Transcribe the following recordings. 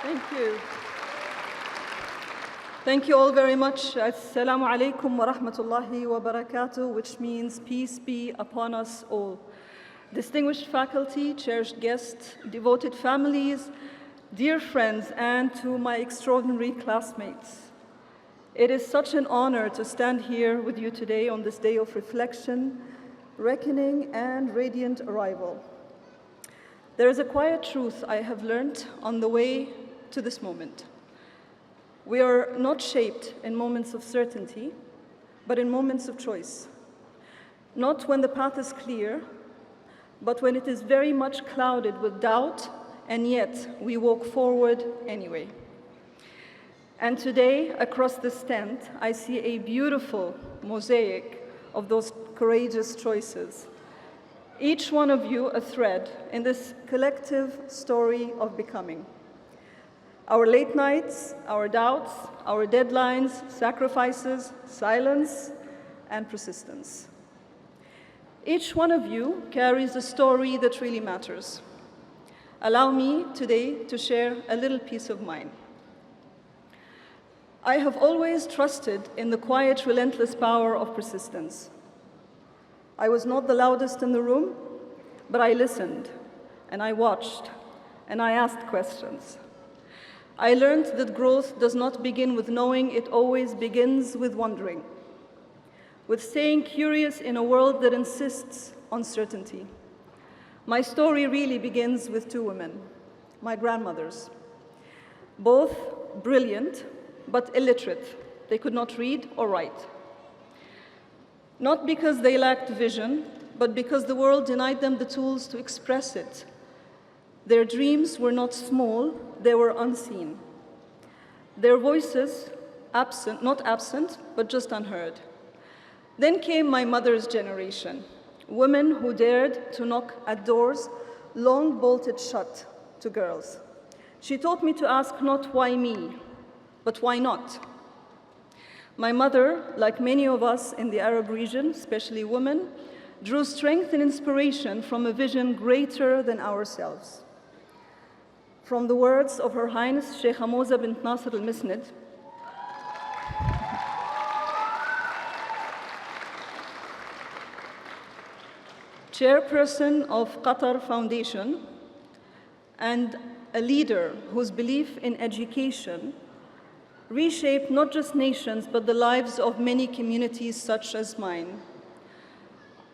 Thank you. Thank you all very much. Assalamu alaikum wa rahmatullahi wa barakatuh, which means peace be upon us all. Distinguished faculty, cherished guests, devoted families, dear friends, and to my extraordinary classmates. It is such an honor to stand here with you today on this day of reflection, reckoning, and radiant arrival. There is a quiet truth I have learned on the way to this moment. We are not shaped in moments of certainty, but in moments of choice. Not when the path is clear, but when it is very much clouded with doubt, and yet we walk forward anyway. And today, across this tent, I see a beautiful mosaic of those courageous choices. Each one of you a thread in this collective story of becoming. Our late nights, our doubts, our deadlines, sacrifices, silence, and persistence. Each one of you carries a story that really matters. Allow me today to share a little piece of mine. I have always trusted in the quiet, relentless power of persistence. I was not the loudest in the room, but I listened, and I watched, and I asked questions. I learned that growth does not begin with knowing, it always begins with wondering, with staying curious in a world that insists on certainty. My story really begins with two women, my grandmothers, both brilliant, but illiterate. They could not read or write. Not because they lacked vision, but because the world denied them the tools to express it. Their dreams were not small, they were unseen. Their voices, not absent, but just unheard. Then came my mother's generation, women who dared to knock at doors long bolted shut to girls. She taught me to ask not why me, but why not? My mother, like many of us in the Arab region, especially women, drew strength and inspiration from a vision greater than ourselves. From the words of Her Highness Sheikh Moza bint Nasser al-Misnad, chairperson of Qatar Foundation and a leader whose belief in education reshaped not just nations, but the lives of many communities such as mine.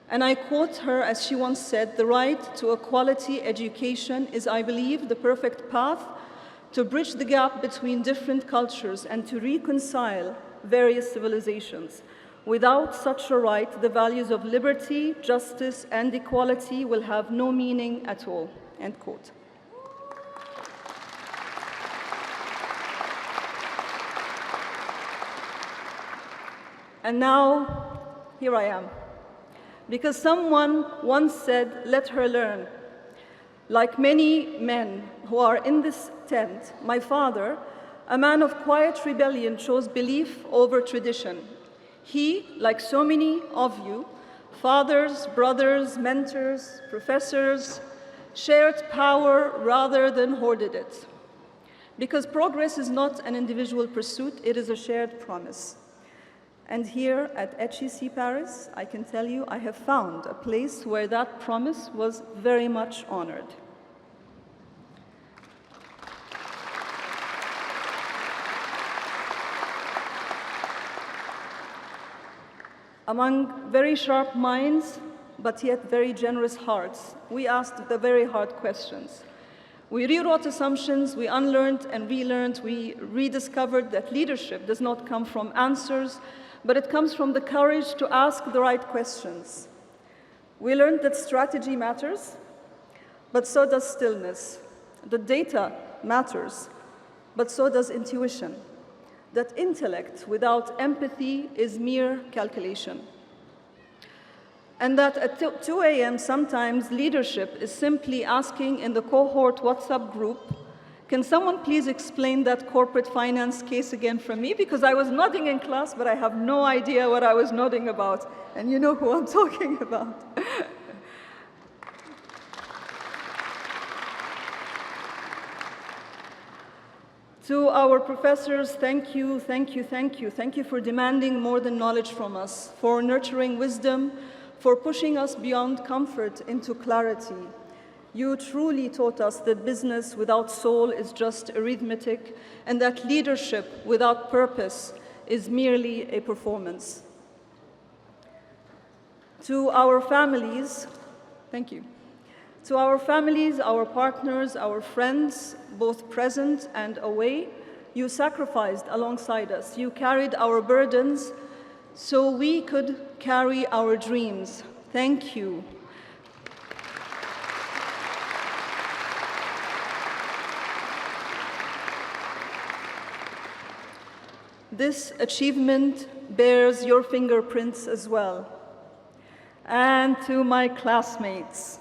And I quote her as she once said, "The right to a quality education is, I believe, the perfect path to bridge the gap between different cultures and to reconcile various civilizations. Without such a right, the values of liberty, justice, and equality will have no meaning at all." End quote. And now, here I am. Because someone once said, "Let her learn." Like many men who are in this tent, my father, a man of quiet rebellion, chose belief over tradition. He, like so many of you, fathers, brothers, mentors, professors, shared power rather than hoarded it. Because progress is not an individual pursuit, it is a shared promise. And here at HEC Paris, I can tell you I have found a place where that promise was very much honored. Among very sharp minds, but yet very generous hearts, we asked the very hard questions. We rewrote assumptions, we unlearned and relearned, we rediscovered that leadership does not come from answers, but it comes from the courage to ask the right questions. We learned that strategy matters, but so does stillness. That data matters, but so does intuition. That intellect without empathy is mere calculation. And that at 2 a.m. sometimes leadership is simply asking in the cohort WhatsApp group, "Can someone please explain that corporate finance case again for me?" Because I was nodding in class, but I have no idea what I was nodding about. And you know who I'm talking about. To our professors, thank you, thank you, thank you. Thank you for demanding more than knowledge from us, for nurturing wisdom, for pushing us beyond comfort into clarity. You truly taught us that business without soul is just arithmetic, and that leadership without purpose is merely a performance. To our families, thank you. To our families, our partners, our friends, both present and away, you sacrificed alongside us. You carried our burdens so we could carry our dreams. Thank you. This achievement bears your fingerprints as well. And to my classmates,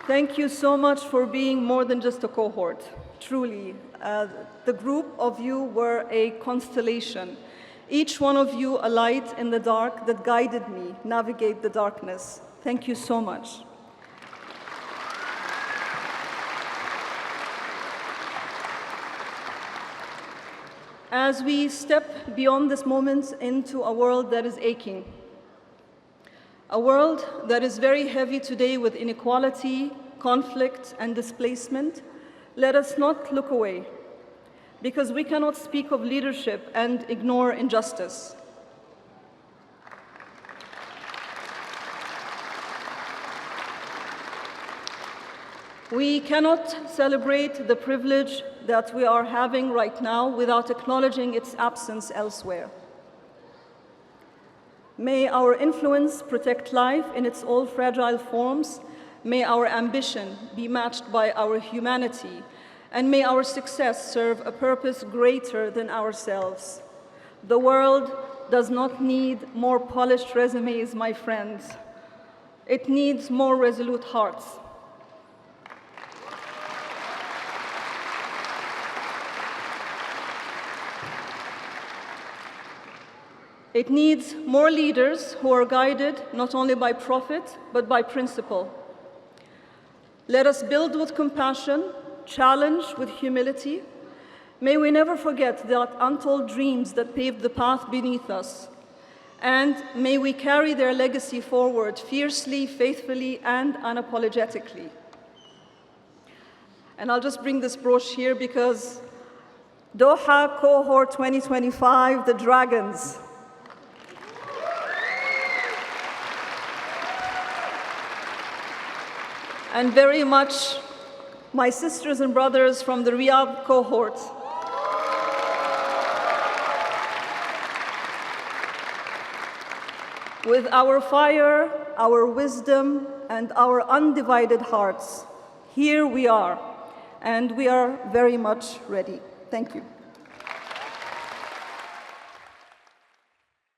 thank you so much for being more than just a cohort. Truly, the group of you were a constellation. Each one of you a light in the dark that guided me navigate the darkness. Thank you so much. As we step beyond this moment into a world that is aching, a world that is very heavy today with inequality, conflict, and displacement, let us not look away, because we cannot speak of leadership and ignore injustice. We cannot celebrate the privilege that we are having right now without acknowledging its absence elsewhere. May our influence protect life in its all fragile forms. May our ambition be matched by our humanity. And may our success serve a purpose greater than ourselves. The world does not need more polished resumes, my friends. It needs more resolute hearts. It needs more leaders who are guided not only by profit, but by principle. Let us build with compassion, challenge with humility. May we never forget the untold dreams that paved the path beneath us. And may we carry their legacy forward fiercely, faithfully, and unapologetically. And I'll just bring this brooch here because Doha Cohort 2025, the Dragons. And very much my sisters and brothers from the Riyadh cohort. With our fire, our wisdom, and our undivided hearts, here we are, and we are very much ready. Thank you.